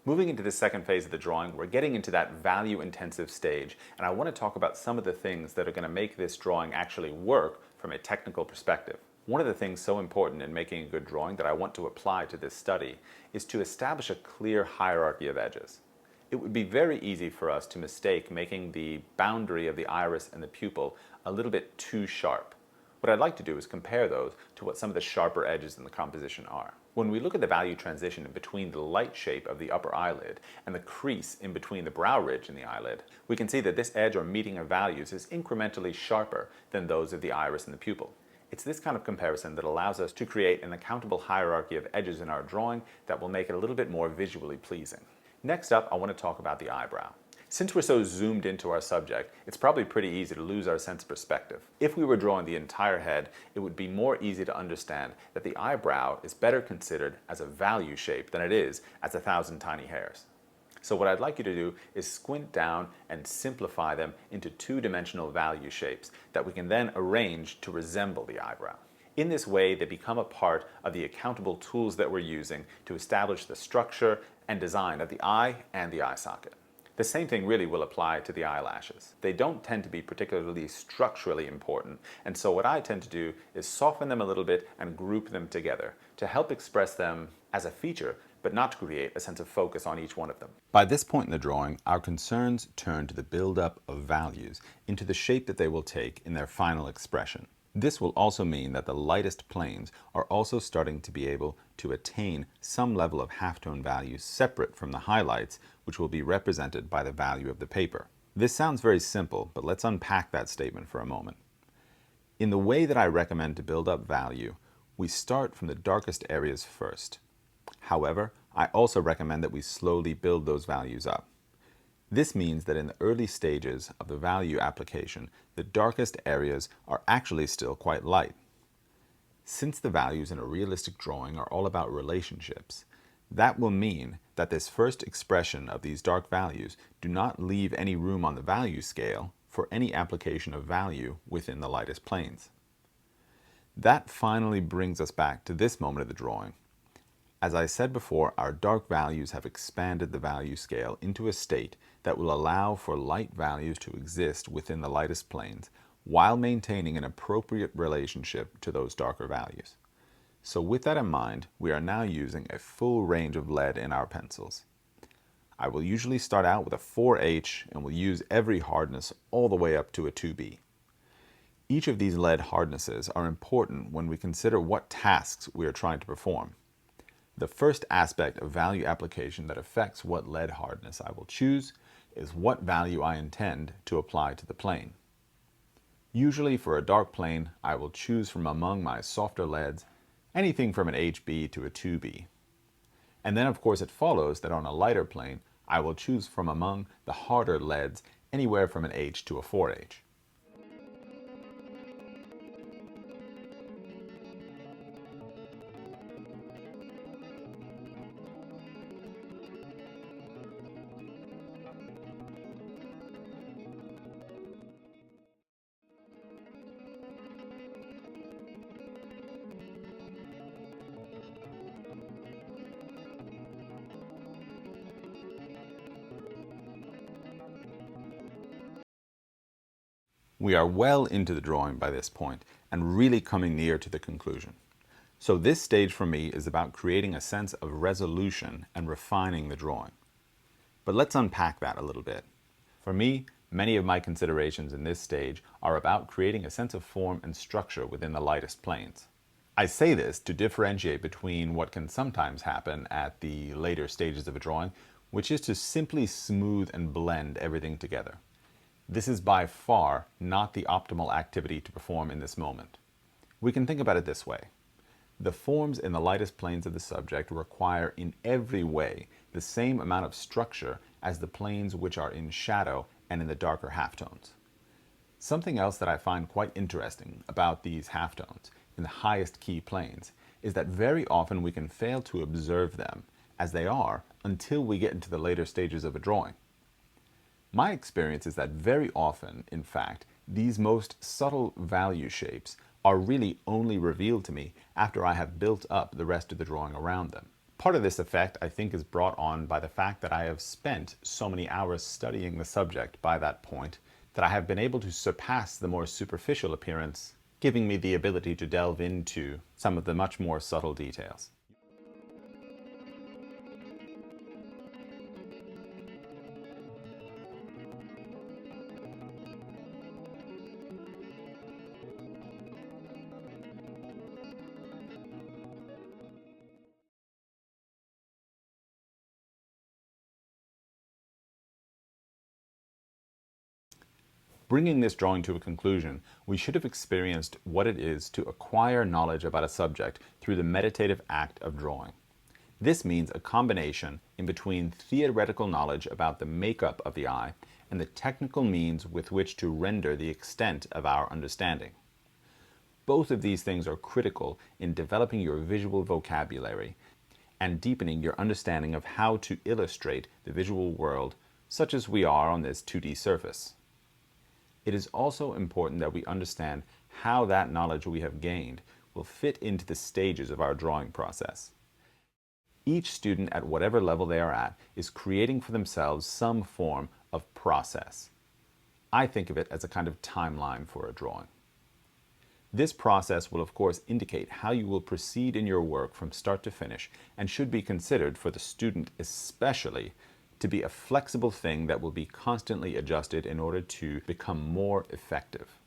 Moving into the second phase of the drawing, we're getting into that value-intensive stage, and I want to talk about some of the things that are going to make this drawing actually work from a technical perspective. One of the things so important in making a good drawing that I want to apply to this study is to establish a clear hierarchy of edges. It would be very easy for us to mistake making the boundary of the iris and the pupil a little bit too sharp. What I'd like to do is compare those to what some of the sharper edges in the composition are. When we look at the value transition in between the light shape of the upper eyelid and the crease in between the brow ridge and the eyelid, we can see that this edge or meeting of values is incrementally sharper than those of the iris and the pupil. It's this kind of comparison that allows us to create an accountable hierarchy of edges in our drawing that will make it a little bit more visually pleasing. Next up, I want to talk about the eyebrow. Since we're so zoomed into our subject, it's probably pretty easy to lose our sense of perspective. If we were drawing the entire head, it would be more easy to understand that the eyebrow is better considered as a value shape than it is as 1,000 tiny hairs. So what I'd like you to do is squint down and simplify them into two-dimensional value shapes that we can then arrange to resemble the eyebrow. In this way, they become a part of the accountable tools that we're using to establish the structure and design of the eye and the eye socket. The same thing really will apply to the eyelashes. They don't tend to be particularly structurally important, and so what I tend to do is soften them a little bit and group them together to help express them as a feature, but not to create a sense of focus on each one of them. By this point in the drawing, our concerns turn to the buildup of values into the shape that they will take in their final expression. This will also mean that the lightest planes are also starting to be able to attain some level of halftone values separate from the highlights, which will be represented by the value of the paper. This sounds very simple, but let's unpack that statement for a moment. In the way that I recommend to build up value, we start from the darkest areas first. However, I also recommend that we slowly build those values up. This means that in the early stages of the value application, the darkest areas are actually still quite light. Since the values in a realistic drawing are all about relationships, that will mean that this first expression of these dark values do not leave any room on the value scale for any application of value within the lightest planes. That finally brings us back to this moment of the drawing. As I said before, our dark values have expanded the value scale into a state that will allow for light values to exist within the lightest planes while maintaining an appropriate relationship to those darker values. So with that in mind, we are now using a full range of lead in our pencils. I will usually start out with a 4H and will use every hardness all the way up to a 2B. Each of these lead hardnesses are important when we consider what tasks we are trying to perform. The first aspect of value application that affects what lead hardness I will choose is what value I intend to apply to the plane. Usually for a dark plane, I will choose from among my softer leads anything from an HB to a 2B. And then of course it follows that on a lighter plane, I will choose from among the harder leads anywhere from an H to a 4H. We are well into the drawing by this point and really coming near to the conclusion. So this stage for me is about creating a sense of resolution and refining the drawing. But let's unpack that a little bit. For me, many of my considerations in this stage are about creating a sense of form and structure within the lightest planes. I say this to differentiate between what can sometimes happen at the later stages of a drawing, which is to simply smooth and blend everything together. This is by far not the optimal activity to perform in this moment. We can think about it this way. The forms in the lightest planes of the subject require in every way the same amount of structure as the planes which are in shadow and in the darker halftones. Something else that I find quite interesting about these halftones in the highest key planes is that very often we can fail to observe them as they are until we get into the later stages of a drawing. My experience is that very often, in fact, these most subtle value shapes are really only revealed to me after I have built up the rest of the drawing around them. Part of this effect, I think, is brought on by the fact that I have spent so many hours studying the subject by that point that I have been able to surpass the more superficial appearance, giving me the ability to delve into some of the much more subtle details. Bringing this drawing to a conclusion, we should have experienced what it is to acquire knowledge about a subject through the meditative act of drawing. This means a combination in between theoretical knowledge about the makeup of the eye and the technical means with which to render the extent of our understanding. Both of these things are critical in developing your visual vocabulary and deepening your understanding of how to illustrate the visual world, such as we are on this 2D surface. It is also important that we understand how that knowledge we have gained will fit into the stages of our drawing process. Each student, at whatever level they are at, is creating for themselves some form of process. I think of it as a kind of timeline for a drawing. This process will of course indicate how you will proceed in your work from start to finish, and should be considered for the student especially to be a flexible thing that will be constantly adjusted in order to become more effective.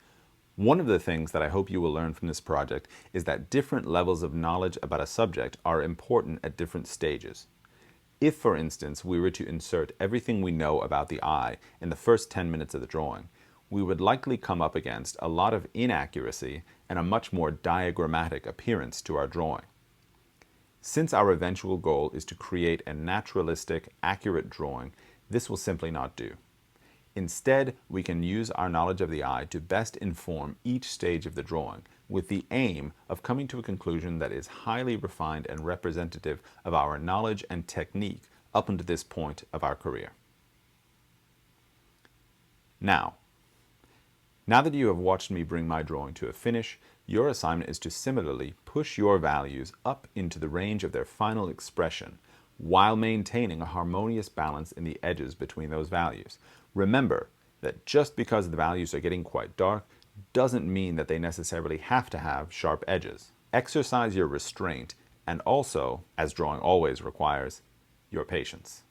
One of the things that I hope you will learn from this project is that different levels of knowledge about a subject are important at different stages. If, for instance, we were to insert everything we know about the eye in the first 10 minutes of the drawing, we would likely come up against a lot of inaccuracy and a much more diagrammatic appearance to our drawing. Since our eventual goal is to create a naturalistic, accurate drawing, this will simply not do. Instead, we can use our knowledge of the eye to best inform each stage of the drawing, with the aim of coming to a conclusion that is highly refined and representative of our knowledge and technique up until this point of our career. Now that you have watched me bring my drawing to a finish, your assignment is to similarly push your values up into the range of their final expression, while maintaining a harmonious balance in the edges between those values. Remember that just because the values are getting quite dark doesn't mean that they necessarily have to have sharp edges. Exercise your restraint and also, as drawing always requires, your patience.